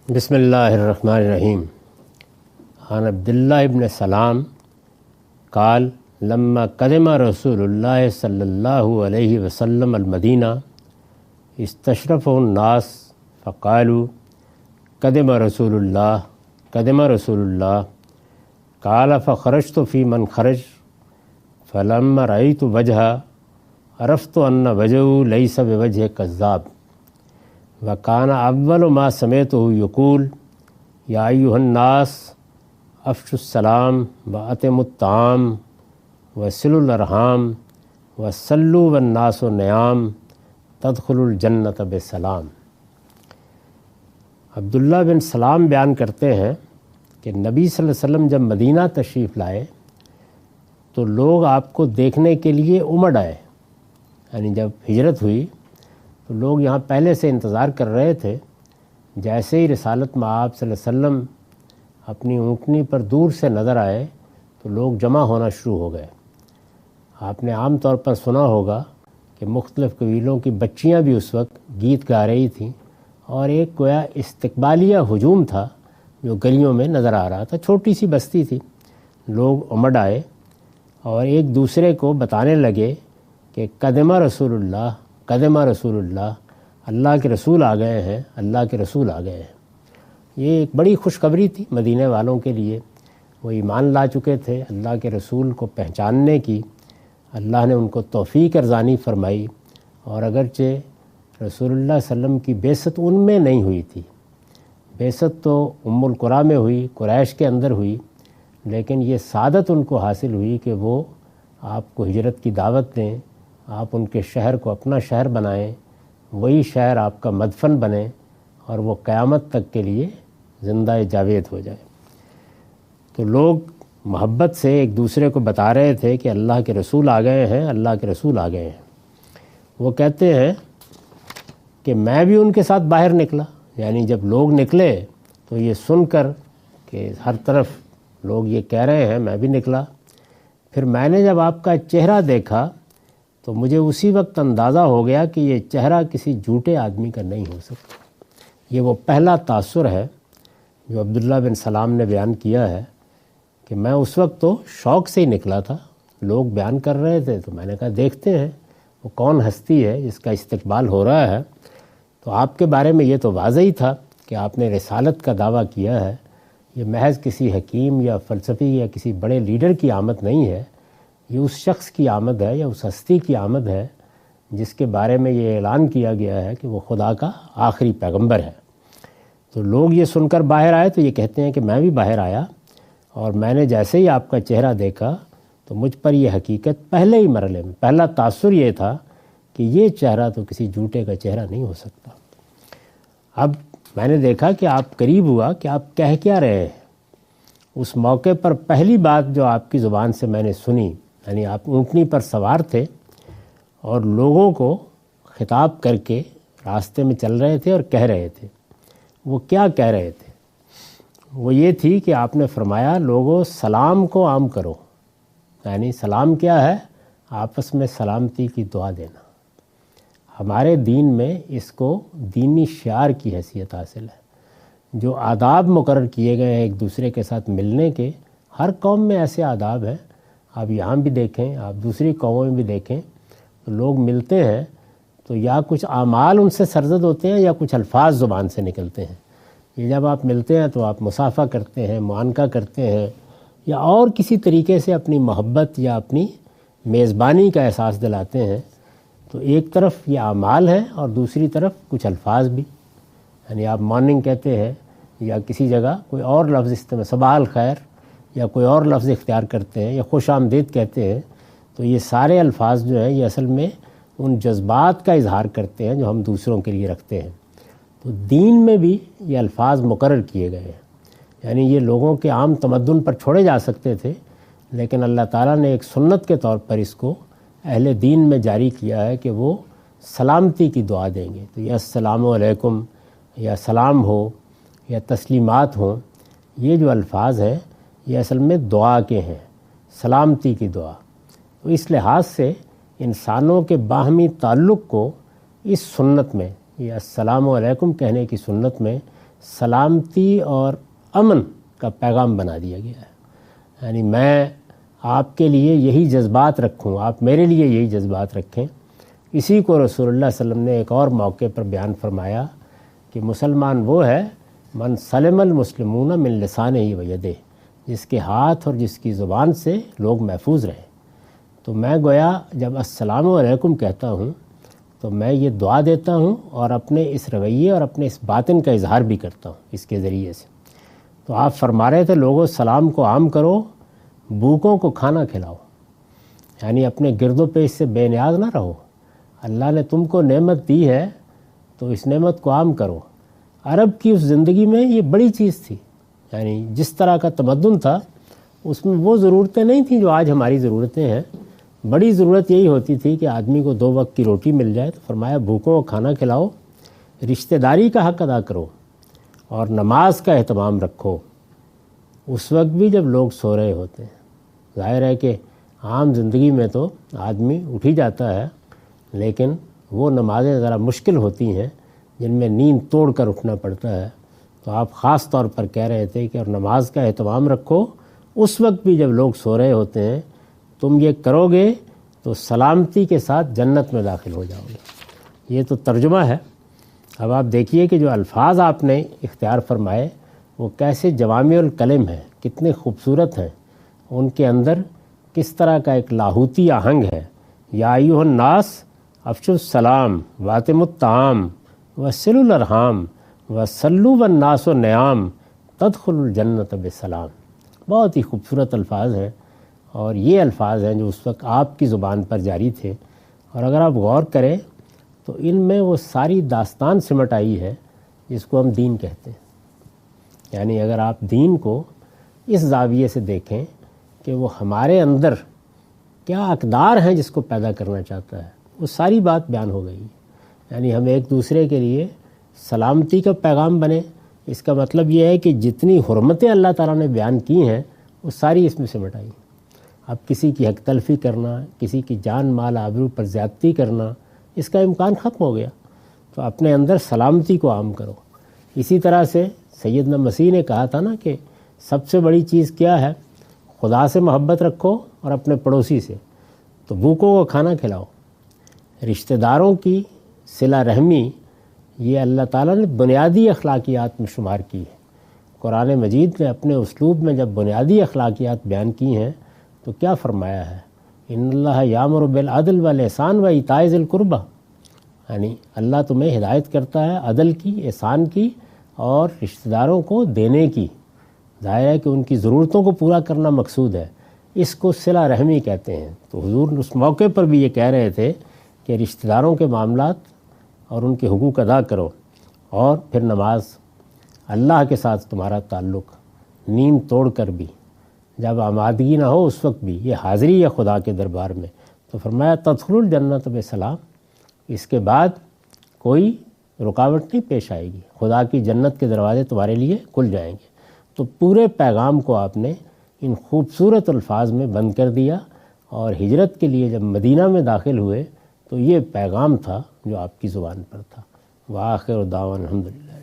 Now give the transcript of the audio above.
بسم اللہ الرحمن الرحیم۔ عن عبداللہ ابن سلام قال لما قدم رسول اللہ صلی اللہ علیہ وسلم المدینہ استشرفہ الناس فقالوا قدم رسول اللہ قال فخرجت فی من خرج فلما رأیت وجہہ عرفت ان وجہہ لیس بوجہ کذاب وکان اول ما سمعتہ یقول یا ایھا الناس افشوا السلام واطعموا الطعام وصلوا الارحام وصلوا والناس نیام تدخلوا الجنۃ بسلام۔ عبداللہ بن سلام بیان کرتے ہیں کہ نبی صلی اللہ علیہ وسلم جب مدینہ تشریف لائے تو لوگ آپ کو دیکھنے کے لیے امڑ آئے، یعنی جب ہجرت ہوئی تو لوگ یہاں پہلے سے انتظار کر رہے تھے۔ جیسے ہی رسالت میں آپ صلی اللہ علیہ وسلم اپنی اونٹنی پر دور سے نظر آئے تو لوگ جمع ہونا شروع ہو گئے۔ آپ نے عام طور پر سنا ہوگا کہ مختلف قبیلوں کی بچیاں بھی اس وقت گیت گا رہی تھیں، اور ایک گویا استقبالیہ ہجوم تھا جو گلیوں میں نظر آ رہا تھا۔ چھوٹی سی بستی تھی، لوگ امڑ آئے اور ایک دوسرے کو بتانے لگے کہ قدم رسول اللہ، اللہ کے رسول آ گئے ہیں، اللہ کے رسول آ گئے ہیں۔ یہ ایک بڑی خوشخبری تھی مدینے والوں کے لیے۔ وہ ایمان لا چکے تھے، اللہ کے رسول کو پہچاننے کی اللہ نے ان کو توفیق ارزانی فرمائی، اور اگرچہ رسول اللہ صلی اللہ علیہ وسلم کی بعثت ان میں نہیں ہوئی تھی، بعثت تو ام القریٰ میں ہوئی، قریش کے اندر ہوئی، لیکن یہ سعادت ان کو حاصل ہوئی کہ وہ آپ کو ہجرت کی دعوت دیں، آپ ان کے شہر کو اپنا شہر بنائیں، وہی شہر آپ کا مدفن بنے اور وہ قیامت تک کے لیے زندہ جاوید ہو جائے۔ تو لوگ محبت سے ایک دوسرے کو بتا رہے تھے کہ اللہ کے رسول آ گئے ہیں، اللہ کے رسول آ گئے ہیں۔ وہ کہتے ہیں کہ میں بھی ان کے ساتھ باہر نکلا، یعنی جب لوگ نکلے تو یہ سن کر کہ ہر طرف لوگ یہ کہہ رہے ہیں، میں بھی نکلا۔ پھر میں نے جب آپ کا چہرہ دیکھا تو مجھے اسی وقت اندازہ ہو گیا کہ یہ چہرہ کسی جھوٹے آدمی کا نہیں ہو سکتا۔ یہ وہ پہلا تاثر ہے جو عبداللہ بن سلام نے بیان کیا ہے کہ میں اس وقت تو شوق سے ہی نکلا تھا، لوگ بیان کر رہے تھے تو میں نے کہا دیکھتے ہیں وہ کون ہستی ہے جس کا استقبال ہو رہا ہے۔ تو آپ کے بارے میں یہ تو واضح ہی تھا کہ آپ نے رسالت کا دعویٰ کیا ہے، یہ محض کسی حکیم یا فلسفی یا کسی بڑے لیڈر کی آمد نہیں ہے، یہ اس شخص کی آمد ہے یا اس ہستی کی آمد ہے جس کے بارے میں یہ اعلان کیا گیا ہے کہ وہ خدا کا آخری پیغمبر ہے۔ تو لوگ یہ سن کر باہر آئے تو یہ کہتے ہیں کہ میں بھی باہر آیا، اور میں نے جیسے ہی آپ کا چہرہ دیکھا تو مجھ پر یہ حقیقت پہلے ہی مرحلے میں پہلا تاثر یہ تھا کہ یہ چہرہ تو کسی جھوٹے کا چہرہ نہیں ہو سکتا۔ اب میں نے دیکھا کہ آپ قریب ہوا کہ آپ کہہ کیا رہے ہیں۔ اس موقع پر پہلی بات جو آپ کی زبان سے میں نے سنی، یعنی آپ اونٹنی پر سوار تھے اور لوگوں کو خطاب کر کے راستے میں چل رہے تھے اور کہہ رہے تھے۔ وہ کیا کہہ رہے تھے؟ وہ یہ تھی کہ آپ نے فرمایا لوگوں سلام کو عام کرو، یعنی سلام کیا ہے؟ آپس میں سلامتی کی دعا دینا۔ ہمارے دین میں اس کو دینی شعار کی حیثیت حاصل ہے۔ جو آداب مقرر کیے گئے ہیں ایک دوسرے کے ساتھ ملنے کے، ہر قوم میں ایسے آداب ہیں، آپ یہاں بھی دیکھیں، آپ دوسری قوموں میں بھی دیکھیں، تو لوگ ملتے ہیں تو یا کچھ اعمال ان سے سرزد ہوتے ہیں یا کچھ الفاظ زبان سے نکلتے ہیں۔ یہ جب آپ ملتے ہیں تو آپ مصافحہ کرتے ہیں، معانقہ کرتے ہیں، یا اور کسی طریقے سے اپنی محبت یا اپنی میزبانی کا احساس دلاتے ہیں۔ تو ایک طرف یہ اعمال ہیں اور دوسری طرف کچھ الفاظ بھی، یعنی آپ مارننگ کہتے ہیں یا کسی جگہ کوئی اور لفظ استعمال، صباح الخیر یا کوئی اور لفظ اختیار کرتے ہیں یا خوش آمدید کہتے ہیں، تو یہ سارے الفاظ جو ہیں یہ اصل میں ان جذبات کا اظہار کرتے ہیں جو ہم دوسروں کے لیے رکھتے ہیں۔ تو دین میں بھی یہ الفاظ مقرر کیے گئے ہیں، یعنی یہ لوگوں کے عام تمدن پر چھوڑے جا سکتے تھے، لیکن اللہ تعالیٰ نے ایک سنت کے طور پر اس کو اہل دین میں جاری کیا ہے کہ وہ سلامتی کی دعا دیں گے۔ تو یہ السلام علیکم یا سلام ہو یا تسلیمات ہوں، یہ جو الفاظ ہیں یہ اصل میں دعا کے ہیں، سلامتی کی دعا۔ تو اس لحاظ سے انسانوں کے باہمی تعلق کو اس سنت میں، یہ السلام علیکم کہنے کی سنت میں سلامتی اور امن کا پیغام بنا دیا گیا ہے۔ یعنی میں آپ کے لیے یہی جذبات رکھوں، آپ میرے لیے یہی جذبات رکھیں۔ اسی کو رسول اللہ صلی اللہ علیہ وسلم نے ایک اور موقع پر بیان فرمایا کہ مسلمان وہ ہے من سلم المسلمون من لسانہ و یدہ، جس کے ہاتھ اور جس کی زبان سے لوگ محفوظ رہیں۔ تو میں گویا جب السلام علیکم کہتا ہوں تو میں یہ دعا دیتا ہوں اور اپنے اس رویے اور اپنے اس باطن کا اظہار بھی کرتا ہوں اس کے ذریعے سے۔ تو آپ فرما رہے تھے لوگوں سلام کو عام کرو، بھوکوں کو کھانا کھلاؤ، یعنی اپنے گرد و پیش سے بے نیاز نہ رہو۔ اللہ نے تم کو نعمت دی ہے تو اس نعمت کو عام کرو۔ عرب کی اس زندگی میں یہ بڑی چیز تھی، یعنی جس طرح کا تمدن تھا اس میں وہ ضرورتیں نہیں تھیں جو آج ہماری ضرورتیں ہیں۔ بڑی ضرورت یہی ہوتی تھی کہ آدمی کو 2 وقت کی روٹی مل جائے، تو فرمایا بھوکوں کو کھانا کھلاؤ، رشتہ داری کا حق ادا کرو اور نماز کا اہتمام رکھو اس وقت بھی جب لوگ سو رہے ہوتے ہیں۔ ظاہر ہے کہ عام زندگی میں تو آدمی اٹھ ہی جاتا ہے، لیکن وہ نمازیں ذرا مشکل ہوتی ہیں جن میں نیند توڑ کر اٹھنا پڑتا ہے۔ تو آپ خاص طور پر کہہ رہے تھے کہ اور نماز کا اہتمام رکھو اس وقت بھی جب لوگ سو رہے ہوتے ہیں۔ تم یہ کرو گے تو سلامتی کے ساتھ جنت میں داخل ہو جاؤ گے۔ یہ تو ترجمہ ہے۔ اب آپ دیکھیے کہ جو الفاظ آپ نے اختیار فرمائے وہ کیسے جوامع الکلم ہیں، کتنے خوبصورت ہیں، ان کے اندر کس طرح کا ایک لاہوتی آہنگ ہے۔ یا ایھا الناس افشوا السلام واطعموا الطعام وصلوا الارحام وصلوا والناس نیام تدخلوا الجنۃ بسلام۔ بہت ہی خوبصورت الفاظ ہیں، اور یہ الفاظ ہیں جو اس وقت آپ کی زبان پر جاری تھے۔ اور اگر آپ غور کریں تو ان میں وہ ساری داستان سمٹ آئی ہے جس کو ہم دین کہتے ہیں۔ یعنی اگر آپ دین کو اس زاویے سے دیکھیں کہ وہ ہمارے اندر کیا اقدار ہیں جس کو پیدا کرنا چاہتا ہے، وہ ساری بات بیان ہو گئی۔ یعنی ہم ایک دوسرے کے لیے سلامتی کا پیغام بنے، اس کا مطلب یہ ہے کہ جتنی حرمتیں اللہ تعالیٰ نے بیان کی ہیں وہ ساری اس میں سمٹ آئی۔ اب کسی کی حق تلفی کرنا، کسی کی جان مال آبرو پر زیادتی کرنا، اس کا امکان ختم ہو گیا۔ تو اپنے اندر سلامتی کو عام کرو۔ اسی طرح سے سیدنا مسیح نے کہا تھا نا کہ سب سے بڑی چیز کیا ہے؟ خدا سے محبت رکھو اور اپنے پڑوسی سے۔ تو بھوکوں کو کھانا کھلاؤ، رشتہ داروں کی صلہ رحمی، یہ اللہ تعالیٰ نے بنیادی اخلاقیات میں شمار کی ہے۔ قرآن مجید نے اپنے اسلوب میں جب بنیادی اخلاقیات بیان کی ہیں تو کیا فرمایا ہے؟ ان اللہ یامر بالعدل والاحسان وایتاء ذی القربی، یعنی اللہ تمہیں ہدایت کرتا ہے عدل کی، احسان کی اور رشتہ داروں کو دینے کی۔ ظاہر ہے کہ ان کی ضرورتوں کو پورا کرنا مقصود ہے، اس کو صلہ رحمی کہتے ہیں۔ تو حضور اس موقع پر بھی یہ کہہ رہے تھے کہ رشتہ داروں کے معاملات اور ان کے حقوق ادا کرو، اور پھر نماز، اللہ کے ساتھ تمہارا تعلق، نیند توڑ کر بھی، جب آمادگی نہ ہو اس وقت بھی، یہ حاضری ہے خدا کے دربار میں۔ تو فرمایا تدخلوا الجنۃ بسلام، اس کے بعد کوئی رکاوٹ نہیں پیش آئے گی، خدا کی جنت کے دروازے تمہارے لیے کھل جائیں گے۔ تو پورے پیغام کو آپ نے ان خوبصورت الفاظ میں بند کر دیا، اور ہجرت کے لیے جب مدینہ میں داخل ہوئے تو یہ پیغام تھا جو آپ کی زبان پر تھا۔ وآخر دعوانا الحمدللہ۔